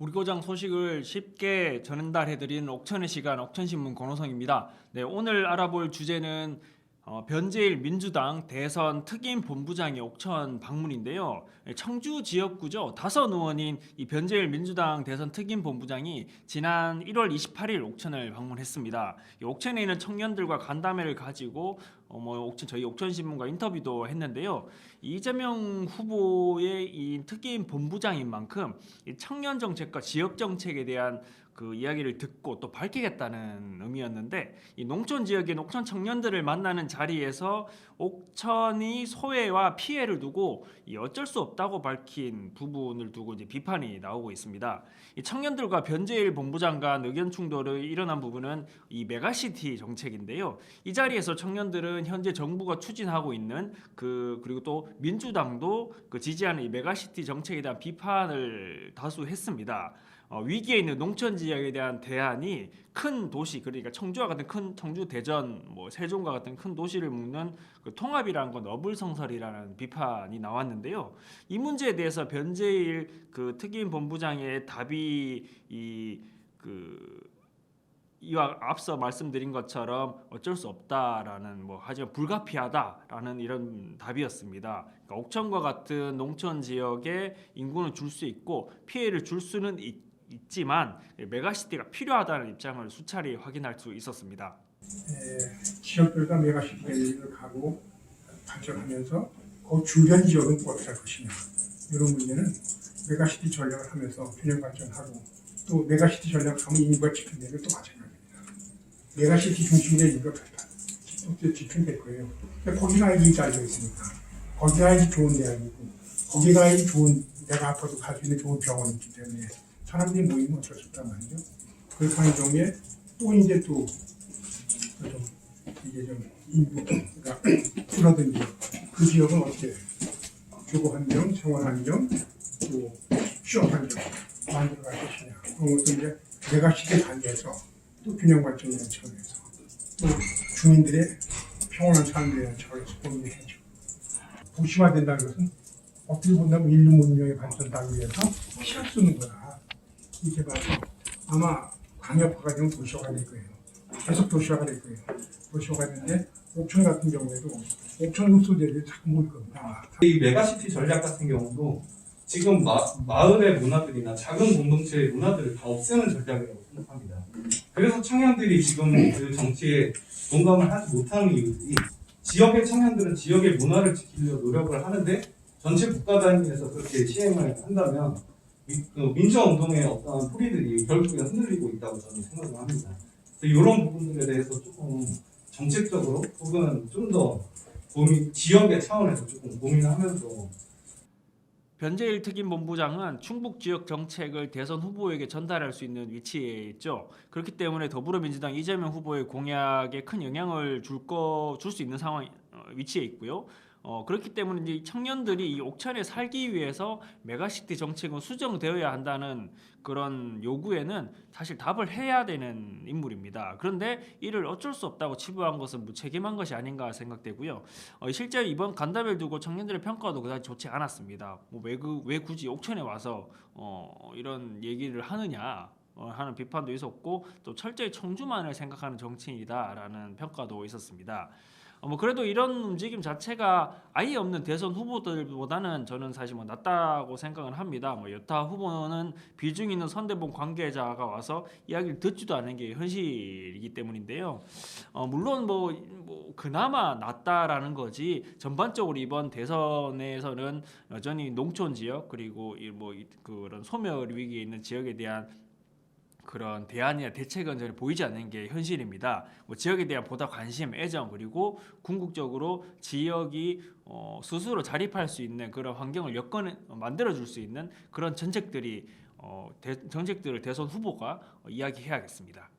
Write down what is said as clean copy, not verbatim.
우리 고장 소식을 쉽게 전달해드리는 옥천의 시간 옥천신문 권호성입니다. 네, 오늘 알아볼 주제는 변재일 민주당 대선 특임 본부장의 옥천 방문인데요. 청주 지역구죠. 다선 의원인 이 변재일 민주당 대선 특임 본부장이 지난 1월 28일 옥천을 방문했습니다. 이 옥천에 있는 청년들과 간담회를 가지고 저희 옥천신문과 인터뷰도 했는데요. 이재명 후보의 이 특임 본부장인 만큼 이 청년 정책과 지역 정책에 대한 그 이야기를 듣고 또 밝히겠다는 의미였는데, 이 농촌 지역의 옥천 청년들을 만나는 자리에서 옥천이 소외와 피해를 두고 이 어쩔 수 없다고 밝힌 부분을 두고 이제 비판이 나오고 있습니다. 이 청년들과 변재일 본부장 간 의견 충돌이 일어난 부분은 이 메가시티 정책인데요. 이 자리에서 청년들은 현재 정부가 추진하고 있는 그리고 또 민주당도 지지하는 이 메가시티 정책에 대한 비판을 다수 했습니다. 위기에 있는 농촌 지역에 대한 대안이 큰 도시, 그러니까 청주와 같은 큰 청주, 대전, 세종과 같은 큰 도시를 묶는 그 통합이라는 건 어불성설이라는 비판이 나왔는데요. 이 문제에 대해서 변재일 그 특임 본부장의 답이 이와 앞서 말씀드린 것처럼 어쩔 수 없다라는 하지만 불가피하다라는 이런 답이었습니다. 그러니까 옥천과 같은 농촌 지역에 인구는 줄 수 있고 피해를 줄 수는 있지만 메가시티가 필요하다는 입장을 수차례 확인할 수 있었습니다. 지역들과 메가시티를 가고 발전하면서 그 주변 지역은 어떻게 할 것이냐, 이런 문제는 메가시티 전략을 하면서 균형 발전하고, 또 메가시티 전략을 하면 인구가 집중되면 또 마찬가지입니다. 메가시티 중심의 인구가 또 집중될 거예요. 거기가 이 달려 있으니까 거기가 이 좋은 대학이고, 거기가 이 좋은, 내가 앞으로도 갈 수 있는 좋은 병원이 있기 때문에 사람들이 모이면 어쩔 수 없단 말이죠. 그렇게 하는 경우에 또 이제 이게 좀 인구가 줄어든 지역, 그 지역은 어떻게 교보 환경, 생활 환경, 또 취업 환경 만들어갈 것이냐, 그런 것도 이제 메가시티 단계에서 또 균형 발전이라는 차원에서 또 주민들의 평온한 삶에 대한 차원에서 고민해야죠. 도시화된다는 것은 어떻게 본다면 인류 문명의 발전을 위해서 피할 수 있는 거다. 이렇게 봐서 아마 광역화가 되면 도시화가 될 거예요. 계속 도시화가 될 거예요. 도시화가 되는데 옥천 같은 경우에도 옥천 흡수제를 자꾸 모을 겁니다. 이 메가시티 전략 같은 경우도 지금 마을의 문화들이나 작은 공동체의 문화들을 다 없애는 전략이라고 생각합니다. 그래서 청년들이 지금 그 정치에 공감을 하지 못하는 이유들이, 지역의 청년들은 지역의 문화를 지키려고 노력을 하는데 전체 국가 단위에서 그렇게 시행을 한다면 민주운동의 어떤 뿌리들이 결국에 흔들리고 있다고 저는 생각을 합니다. 이런 부분들에 대해서 조금 정책적으로 혹은 좀 더 지역의 차원에서 조금 고민하면서. 변재일 특임 본부장은 충북 지역 정책을 대선 후보에게 전달할 수 있는 위치에 있죠. 그렇기 때문에 더불어민주당 이재명 후보의 공약에 큰 영향을 줄 수 있는 위치에 있고요. 그렇기 때문에 이제 청년들이 이 옥천에 살기 위해서 메가시티 정책은 수정되어야 한다는 그런 요구에는 사실 답을 해야 되는 인물입니다. 그런데 이를 어쩔 수 없다고 치부한 것은 무책임한 것이 아닌가 생각되고요. 실제 이번 간담회를 두고 청년들의 평가도 그다지 좋지 않았습니다. 왜 굳이 옥천에 와서 이런 얘기를 하느냐 하는 비판도 있었고, 또 철저히 청주만을 생각하는 정치인이다라는 평가도 있었습니다. 그래도 이런 움직임 자체가 아예 없는 대선 후보들보다는 저는 사실 낫다고 생각을 합니다. 여타 후보는 비중 있는 선대본 관계자가 와서 이야기를 듣지도 않은 게 현실이기 때문인데요. 물론 그나마 낫다라는 거지, 전반적으로 이번 대선에서는 여전히 농촌 지역, 그리고 그런 소멸 위기에 있는 지역에 대한 그런 대안이나 대책은 전혀 보이지 않는 게 현실입니다. 지역에 대한 보다 관심, 애정, 그리고 궁극적으로 지역이 스스로 자립할 수 있는 그런 환경을 만들어줄 수 있는 그런 정책들을 대선 후보가 이야기해야겠습니다.